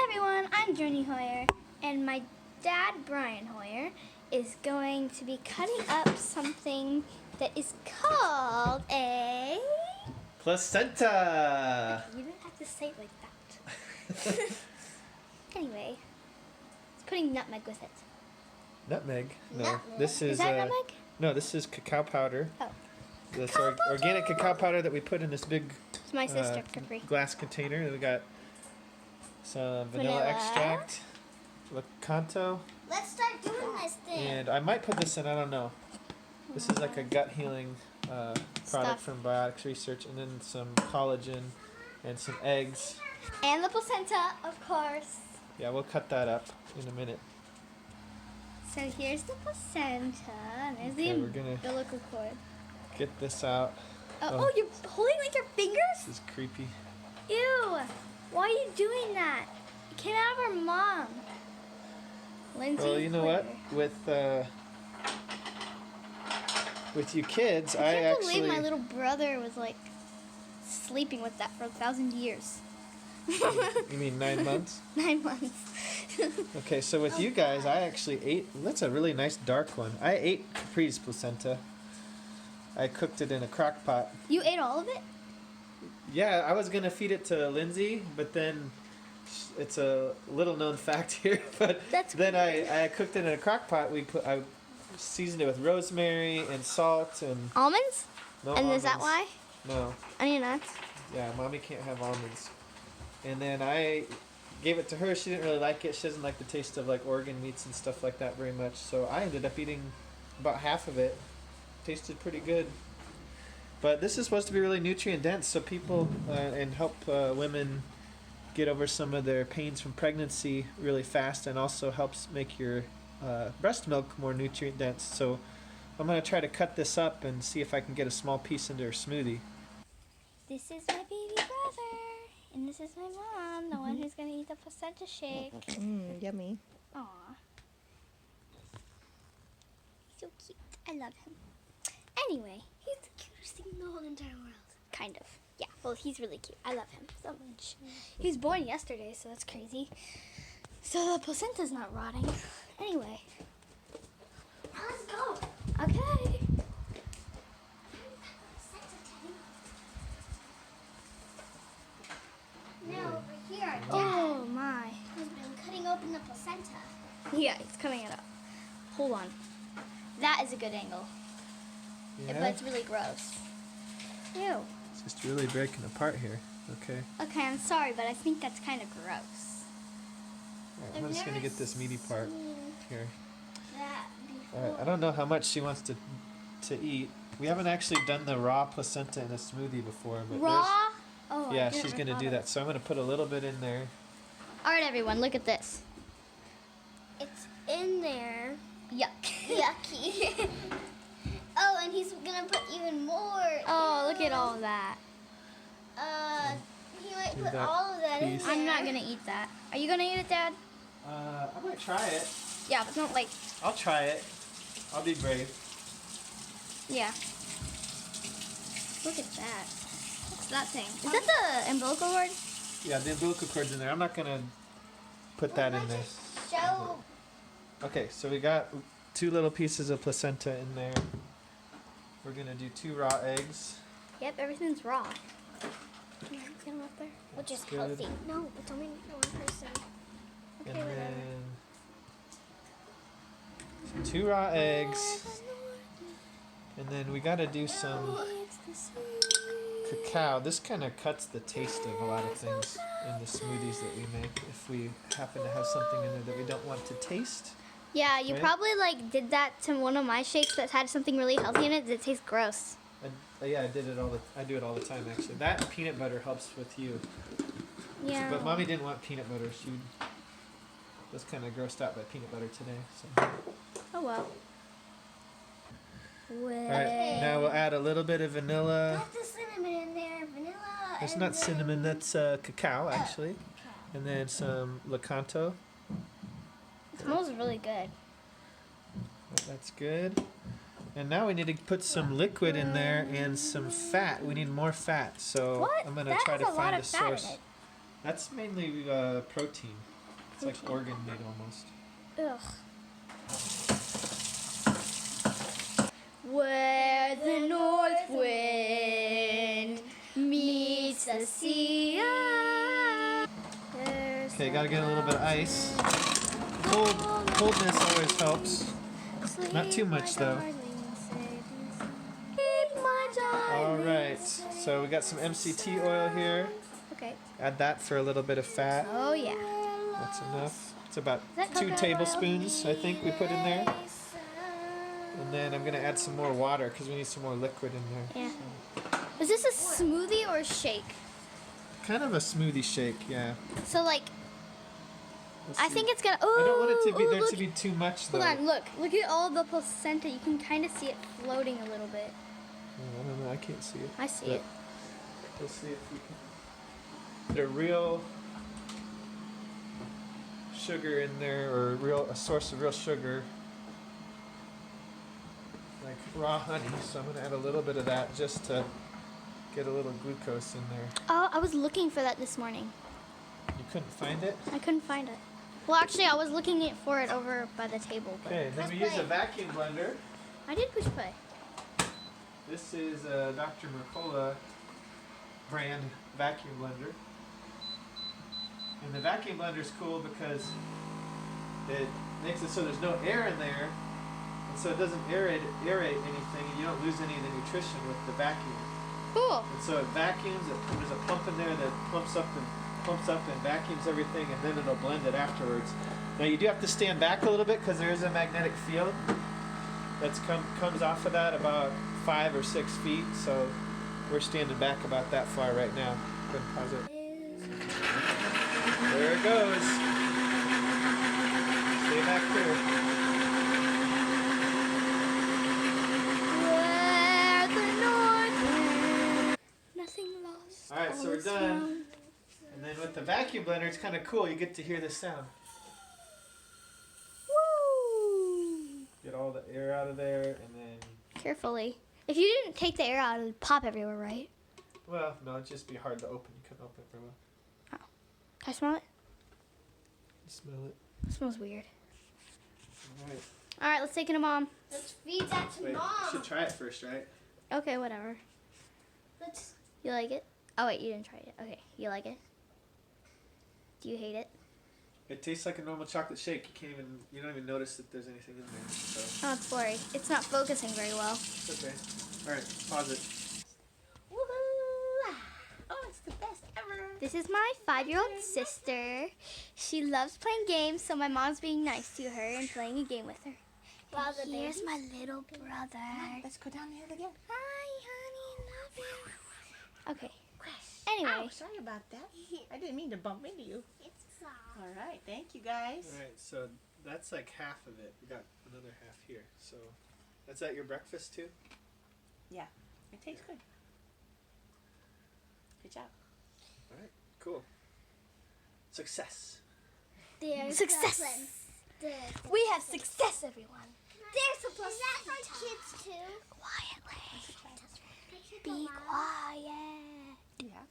everyone, I'm Journey Hoyer, and my dad, Brian Hoyer, is going to be cutting up something that is called a... placenta! You didn't have to say it like that. Anyway, it's putting nutmeg with it. Nutmeg? No. Nutmeg. This is that nutmeg? No, this is cacao powder. Oh. That's organic cacao powder that we put in this big It's my sister, Capri. glass container. We got some vanilla extract, Lakanto, Let's start doing this thing. and I might put this in, I don't know. This is like a gut healing product from Biotics Research, and then some collagen and some eggs. And the placenta, of course. Yeah, we'll cut that up in a minute. So here's the placenta, and there's Okay, the we're gonna umbilical cord. get this out. Oh, you're holding like your fingers? This is creepy. Ew! Why are you doing that? It came out of her mom. Lindsay. Well, you know what? With you kids, I can't believe my little brother was like sleeping with that for 1,000 years. You mean 9 months? 9 months. Okay, so with you guys, I actually ate. That's a really nice dark one. I ate Capri's placenta. I cooked it in a crock pot. You ate all of it? Yeah, I was gonna feed it to Lindsay, but then it's a little known fact here. But then I cooked it in a crock pot. I seasoned it with rosemary and salt and Almonds? no And almonds. is that why? No. Onion nuts? Yeah, mommy can't have almonds. And then I gave it to her. She didn't really like it. She doesn't like the taste of like organ meats and stuff like that very much. So I ended up eating about half of it. Tasted pretty good. But this is supposed to be really nutrient dense, so people and help women get over some of their pains from pregnancy really fast, and also helps make your breast milk more nutrient dense. So I'm going to try to cut this up and see if I can get a small piece into her smoothie. This is my baby brother. And this is my mom, the one who's going to eat the placenta shake. Yummy. Aw. He's so cute. I love him. Anyway, He's the cutest thing in the whole entire world. kind of. Yeah, well, he's really cute. I love him so much. He was born yesterday, so that's crazy. So the placenta's not rotting. Anyway. Now let's go. Okay. Now over here, Dad Oh, my. has been cutting open the placenta. Yeah, it's coming it up. Hold on. That is a good angle. But it's really gross. Ew. It's just really breaking apart here. Okay. Okay, I'm sorry, but I think that's kind of gross. Alright, I'm just going to get this meaty part here. That before. Alright, I don't know how much she wants to eat. We haven't actually done the raw placenta in a smoothie before. But Raw? Oh, yeah, she's going to do that. So I'm going to put a little bit in there. All right, everyone, look at this. It's in there. Yuck. Yucky. Oh, and he's gonna put even more. Oh, look at all of that. He might Do put that all of that in piece. there. I'm not gonna eat that. Are you gonna eat it, Dad? I might try it. Yeah, but don't like. I'll try it. I'll be brave. Yeah. Look at that. What's that thing? Is that the umbilical cord? Yeah, the umbilical cord's in there. I'm not going to put that in there. Show. Okay, so we got 2 little pieces of placenta in there. We're going to do 2 raw eggs. Yep, everything's raw. Can you get him up there? Which is Good. healthy. No, it's only one person. Okay, And whatever. then 2 raw eggs. And then we got to do some cacao. This kind of cuts the taste of a lot of things in the smoothies that we make. If we happen to have something in there that we don't want to taste. Yeah, you Right? probably like did that to one of my shakes that had something really healthy in it. Did it taste gross? Yeah, I do it all the time actually. That and peanut butter helps with you. Yeah. But mommy didn't want peanut butter. She was kind of grossed out by peanut butter today. So. Oh well. All right, now we'll add a little bit of vanilla. Put the cinnamon in there. Vanilla. It's and not then- cinnamon, that's cacao actually. And then some Lakanto. It smells really good. That's good. And now we need to put some liquid in there and some fat. We need more fat. So What? I'm going to That try has to a lot find of a fat in source. it. That's mainly protein. It's like organ meat almost. Ugh. Where the north wind meets the sea. Okay, gotta get a little bit of ice. Coldness always helps. Not too much though. Alright, so we got some MCT oil here. Okay. Add that for a little bit of fat. Oh yeah. That's enough. It's about that 2 coconut tablespoons, I think we put in there. And then I'm gonna add some more water because we need some more liquid in there. Yeah. Is this a smoothie or a shake? Kind of a smoothie shake, yeah. So like, Let's I see. think it's gonna. I don't want it to be ooh, there look. to be too much though. Hold on, look at all the placenta. You can kind of see it floating a little bit. I don't know, I can't see it. I see But it. We'll see if we can get a real sugar in there, or a source of real sugar, like raw honey. So I'm gonna add a little bit of that just to get a little glucose in there. Oh, I was looking for that this morning. You couldn't find it? I couldn't find it. Well, actually, I was looking for it over by the table. But Okay, then we use a vacuum blender. I did push play. This is a Dr. Mercola brand vacuum blender. And the vacuum blender is cool because it makes it so there's no air in there, and so it doesn't aerate anything, and you don't lose any of the nutrition with the vacuum. Cool. And so it vacuums. There's a pump in there that pumps up and vacuums everything, and then it'll blend it afterwards. Now you do have to stand back a little bit because there is a magnetic field that's comes off of that about 5 or 6 feet. So we're standing back about that far right now. Go ahead and pause it. There it goes. Stay back here. Where the north wind, nothing lost. All right, so we're all is done. found. And then with the vacuum blender, it's kind of cool. You get to hear the sound. Woo! Get all the air out of there, and then, Carefully. If you didn't take the air out, it would pop everywhere, right? well, no, it'd just be hard to open. You couldn't open it very well. Can I smell it? Smell it. It smells weird. All right. All right, let's take it to Mom. Let's feed that to Wait, you Mom. should try it first, right? Okay, whatever. Let's. You like it? Oh wait, you didn't try it. Okay, you like it? Do you hate it? It tastes like a normal chocolate shake. You don't even notice that there's anything in there. So Oh, it's blurry. It's not focusing very well. it's okay. All right, pause it. Woohoo! Oh, it's the best ever. This is my 5-year-old sister. She loves playing games, so my mom's being nice to her and playing a game with her. Wow, the Here's baby. my little brother. Let's go down there again. Hi, honey, love you. Okay. Crash. Anyway. Ow, sorry about that. I didn't mean to bump into you. It's soft. All right, thank you guys. All right, so that's like half of it. We got another half here. So that's at your breakfast too? Yeah, it tastes good. Good job. All right, cool. Success. There's Success. We have success, everyone. There's a plus. Is that for kids too? Quietly. Be quiet. Yeah.